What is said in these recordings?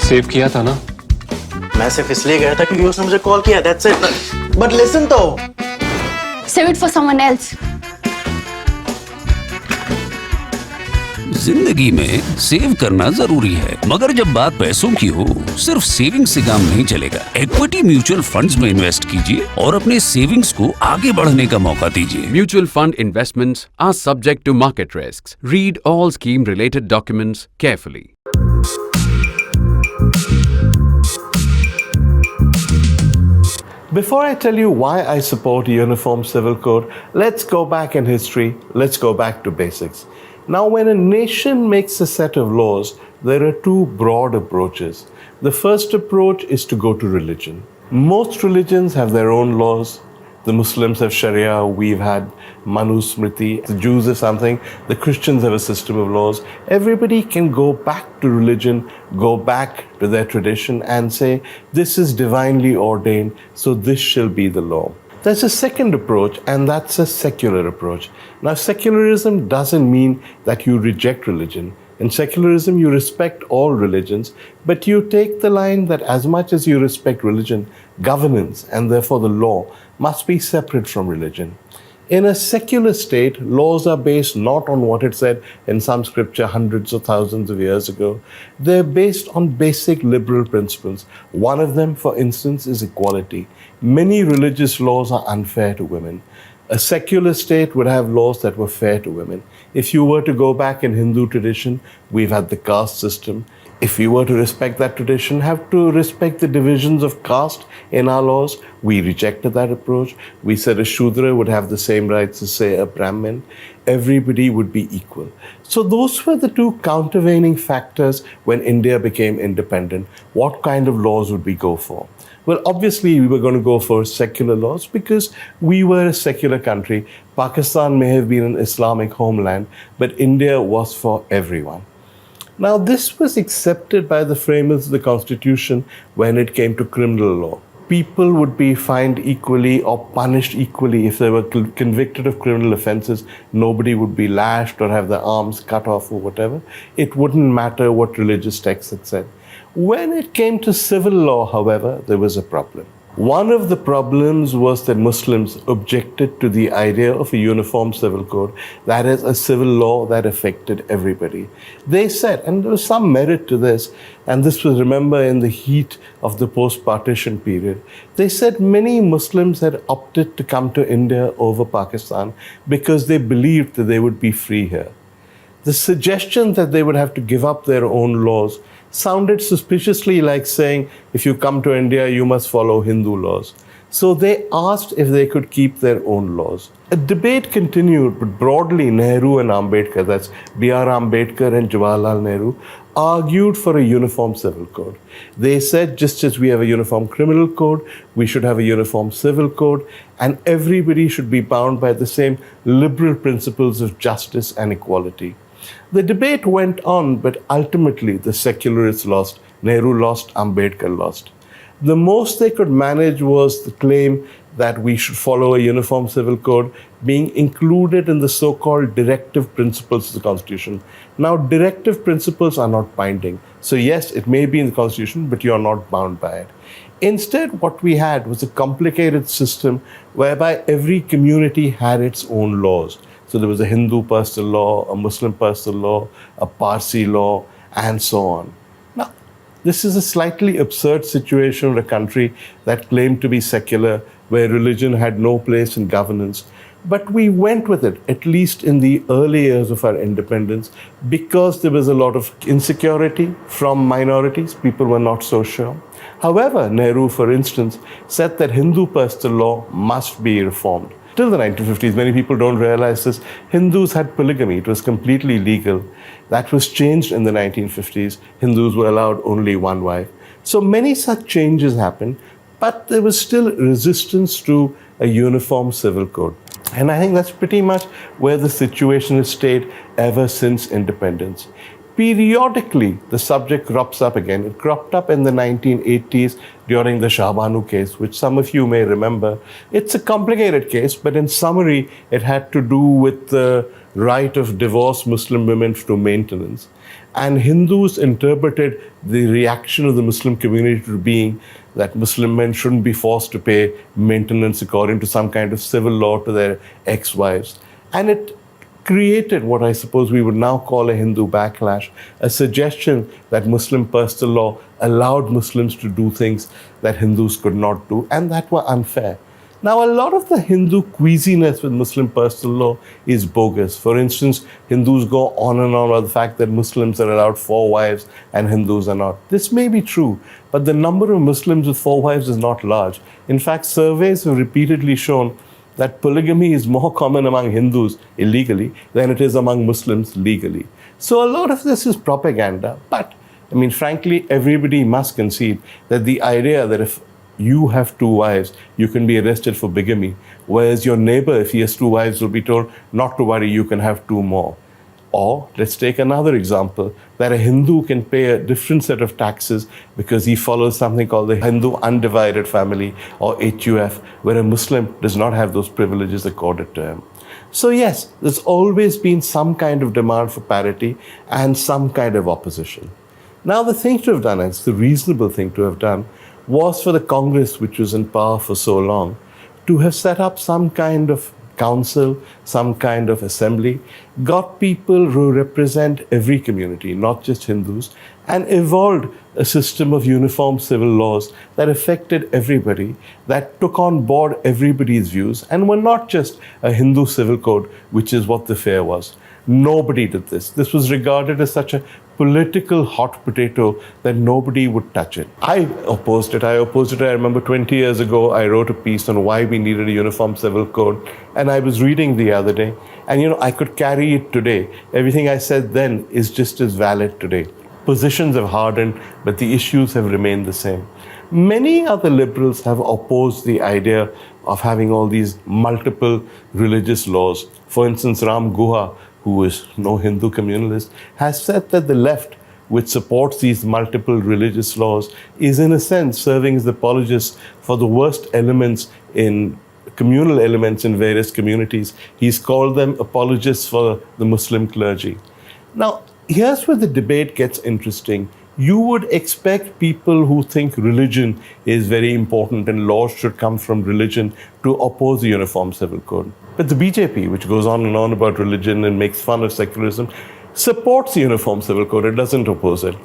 Save किया था ना? मैं सिर्फ इसलिए गया था क्योंकि उसने मुझे कॉल किया, that's it. But listen तो. Save it for someone else. जिंदगी में सेव करना जरूरी है, मगर जब बात पैसों की हो, सिर्फ सेविंग से काम नहीं चलेगा। इक्विटी म्यूचुअल फंड्स में इन्वेस्ट कीजिए और अपने सेविंग्स को आगे बढ़ने का मौका दीजिए। Mutual fund investments are subject to market risks. Read all scheme-related documents carefully. Before I tell you why I support a uniform civil code, let's go back in history. Let's go back to basics. Now, when a nation makes a set of laws, there are two broad approaches. The first approach is to go to religion. Most religions have their own laws. The Muslims have Sharia, we've had Manu Smriti, the Jews have something, the Christians have a system of laws. Everybody can go back to religion, go back to their tradition and say, this is divinely ordained, so this shall be the law. There's a second approach, and that's a secular approach. Now, secularism doesn't mean that you reject religion. In secularism, you respect all religions, but you take the line that as much as you respect religion, governance, and therefore the law, must be separate from religion. In a secular state, laws are based not on what it said in some scripture hundreds or thousands of years ago. They're based on basic liberal principles. One of them, for instance, is equality. Many religious laws are unfair to women. A secular state would have laws that were fair to women. If you were to go back in Hindu tradition, we've had the caste system. If you were to respect that tradition, have to respect the divisions of caste in our laws. We rejected that approach. We said a Shudra would have the same rights as, say, a Brahmin. Everybody would be equal. So those were the two countervailing factors when India became independent. What kind of laws would we go for? Well, obviously, we were going to go for secular laws because we were a secular country. Pakistan may have been an Islamic homeland, but India was for everyone. Now, this was accepted by the framers of the Constitution when it came to criminal law. People would be fined equally or punished equally if they were convicted of criminal offenses. Nobody would be lashed or have their arms cut off or whatever. It wouldn't matter what religious text it said. When it came to civil law, however, there was a problem. One of the problems was that Muslims objected to the idea of a uniform civil code, that is, a civil law that affected everybody. They said, and there was some merit to this, and this was, remember, in the heat of the post-partition period, they said many Muslims had opted to come to India over Pakistan because they believed that they would be free here. The suggestion that they would have to give up their own laws sounded suspiciously like saying, if you come to India, you must follow Hindu laws. So they asked if they could keep their own laws. A debate continued, but broadly Nehru and Ambedkar, that's B.R. Ambedkar and Jawaharlal Nehru, argued for a uniform civil code. They said, just as we have a uniform criminal code, we should have a uniform civil code, and everybody should be bound by the same liberal principles of justice and equality. The debate went on, but ultimately the secularists lost. Nehru lost, Ambedkar lost. The most they could manage was the claim that we should follow a uniform civil code being included in the so-called directive principles of the Constitution. Now, directive principles are not binding. So yes, it may be in the Constitution, but you're not bound by it. Instead, what we had was a complicated system whereby every community had its own laws. So there was a Hindu personal law, a Muslim personal law, a Parsi law, and so on. Now, this is a slightly absurd situation in a country that claimed to be secular, where religion had no place in governance. But we went with it, at least in the early years of our independence, because there was a lot of insecurity from minorities. People were not so sure. However, Nehru, for instance, said that Hindu personal law must be reformed. Till the 1950s, many people don't realize this, Hindus had polygamy. It was completely legal. That was changed in the 1950s. Hindus were allowed only one wife. So many such changes happened, but there was still resistance to a uniform civil code. And I think that's pretty much where the situation has stayed ever since independence. Periodically, the subject crops up again. It cropped up in the 1980s during the Shah Banu case, which some of you may remember. It's a complicated case, but in summary, it had to do with the right of divorced Muslim women to maintenance. And Hindus interpreted the reaction of the Muslim community to being that Muslim men shouldn't be forced to pay maintenance according to some kind of civil law to their ex-wives. And it created what I suppose we would now call a Hindu backlash, a suggestion that Muslim personal law allowed Muslims to do things that Hindus could not do, and that were unfair. Now, a lot of the Hindu queasiness with Muslim personal law is bogus. For instance, Hindus go on and on about the fact that Muslims are allowed 4 wives and Hindus are not. This may be true, but the number of Muslims with 4 wives is not large. In fact, surveys have repeatedly shown that polygamy is more common among Hindus illegally than it is among Muslims legally. So a lot of this is propaganda, but I mean, frankly, everybody must concede that the idea that if you have 2 wives, you can be arrested for bigamy, whereas your neighbor, if he has 2 wives, will be told, not to worry, you can have 2 more. Or let's take another example, that a Hindu can pay a different set of taxes because he follows something called the Hindu Undivided Family, or HUF, where a Muslim does not have those privileges accorded to him. So yes, there's always been some kind of demand for parity and some kind of opposition. Now the thing to have done, and it's the reasonable thing to have done, was for the Congress, which was in power for so long, to have set up some kind of council, some kind of assembly, got people who represent every community, not just Hindus, and evolved a system of uniform civil laws that affected everybody, that took on board everybody's views, and were not just a Hindu civil code, which is what the fair was. Nobody did this. This was regarded as such a political hot potato that nobody would touch it. I opposed it. I remember 20 years ago, I wrote a piece on why we needed a uniform civil code. And I was reading the other day, and I could carry it today. Everything I said then is just as valid today. Positions have hardened, but the issues have remained the same. Many other liberals have opposed the idea of having all these multiple religious laws. For instance, Ram Guha, who is no Hindu communalist, has said that the left, which supports these multiple religious laws, is in a sense serving as the apologist for the worst elements in communal elements in various communities. He's called them apologists for the Muslim clergy. Now, here's where the debate gets interesting. You would expect people who think religion is very important and laws should come from religion to oppose the Uniform Civil Code. But the BJP, which goes on and on about religion and makes fun of secularism, supports the Uniform Civil Code. It doesn't oppose it.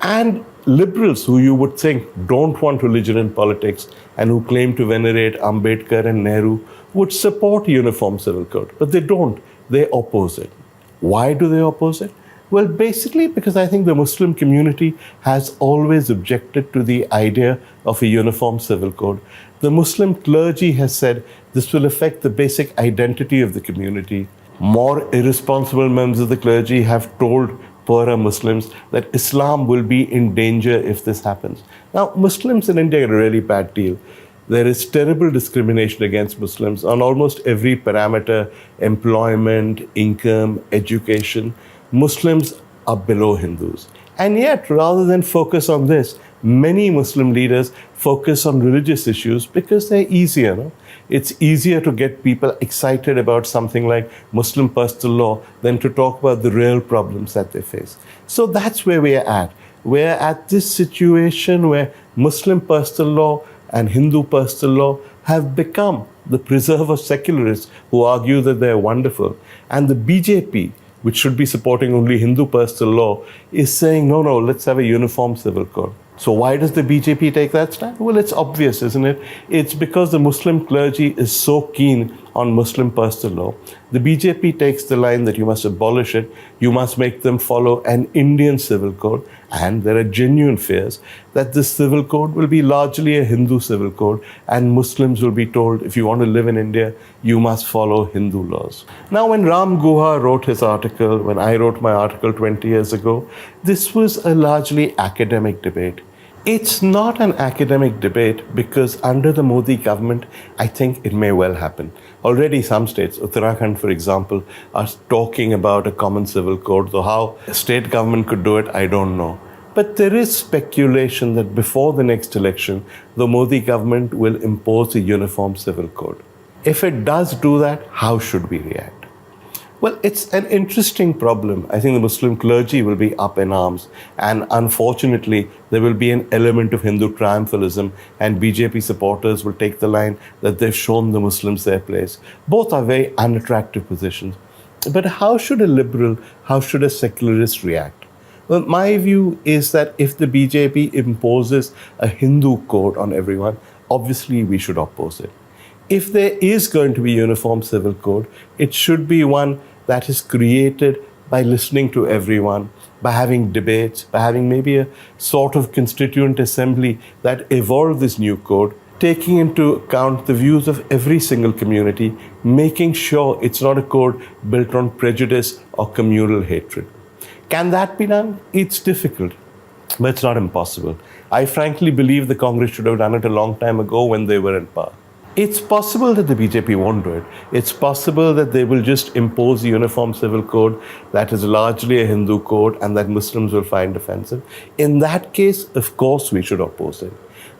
And liberals, who you would think don't want religion in politics and who claim to venerate Ambedkar and Nehru, would support Uniform Civil Code. But they don't. They oppose it. Why do they oppose it? Well, basically because I think the Muslim community has always objected to the idea of a uniform civil code. The Muslim clergy has said this will affect the basic identity of the community. More irresponsible members of the clergy have told poorer Muslims that Islam will be in danger if this happens. Now, Muslims in India get a really bad deal. There is terrible discrimination against Muslims on almost every parameter: employment, income, education. Muslims are below Hindus. And yet, rather than focus on this, many Muslim leaders focus on religious issues because they're easier. No? It's easier to get people excited about something like Muslim personal law than to talk about the real problems that they face. So that's where we're at. We're at this situation where Muslim personal law and Hindu personal law have become the preserve of secularists who argue that they're wonderful. And the BJP, which should be supporting only Hindu personal law, is saying, no, let's have a uniform civil code. So why does the BJP take that stand? Well, it's obvious, isn't it? It's because the Muslim clergy is so keen on Muslim personal law. The BJP takes the line that you must abolish it, you must make them follow an Indian civil code, and there are genuine fears that this civil code will be largely a Hindu civil code, and Muslims will be told, if you want to live in India, you must follow Hindu laws. Now, when Ram Guha wrote his article, when I wrote my article 20 years ago, this was a largely academic debate. It's not an academic debate because under the Modi government, I think it may well happen. Already some states, Uttarakhand for example, are talking about a common civil code, though how a state government could do it, I don't know. But there is speculation that before the next election, the Modi government will impose a uniform civil code. If it does do that, how should we react? Well, it's an interesting problem. I think the Muslim clergy will be up in arms. And unfortunately, there will be an element of Hindu triumphalism, and BJP supporters will take the line that they've shown the Muslims their place. Both are very unattractive positions. But how should a liberal, how should a secularist react? Well, my view is that if the BJP imposes a Hindu code on everyone, obviously we should oppose it. If there is going to be uniform civil code, it should be one that is created by listening to everyone, by having debates, by having maybe a sort of constituent assembly that evolve this new code, taking into account the views of every single community, making sure it's not a code built on prejudice or communal hatred. Can that be done? It's difficult, but it's not impossible. I frankly believe the Congress should have done it a long time ago when they were in power. It's possible that the BJP won't do it. It's possible that they will just impose a uniform civil code that is largely a Hindu code and that Muslims will find offensive. In that case, of course, we should oppose it.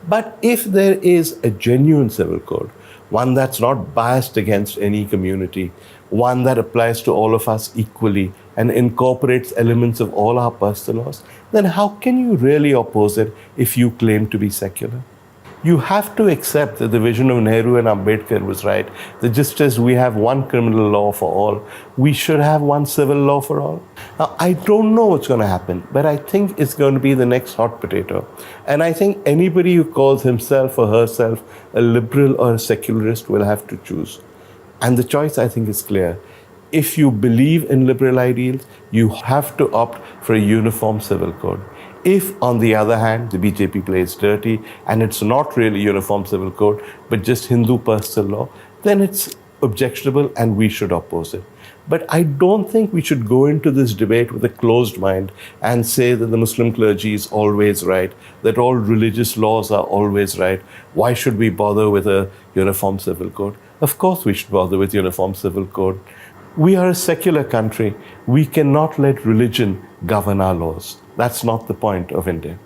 But if there is a genuine civil code, one that's not biased against any community, one that applies to all of us equally and incorporates elements of all our personal laws, then how can you really oppose it if you claim to be secular? You have to accept that the vision of Nehru and Ambedkar was right, that just as we have one criminal law for all, we should have one civil law for all. Now, I don't know what's going to happen, but I think it's going to be the next hot potato. And I think anybody who calls himself or herself a liberal or a secularist will have to choose. And the choice, I think, is clear. If you believe in liberal ideals, you have to opt for a uniform civil code. If, on the other hand, the BJP plays dirty and it's not really uniform civil code, but just Hindu personal law, then it's objectionable and we should oppose it. But I don't think we should go into this debate with a closed mind and say that the Muslim clergy is always right, that all religious laws are always right. Why should we bother with a uniform civil code? Of course we should bother with uniform civil code. We are a secular country. We cannot let religion govern our laws. That's not the point of India.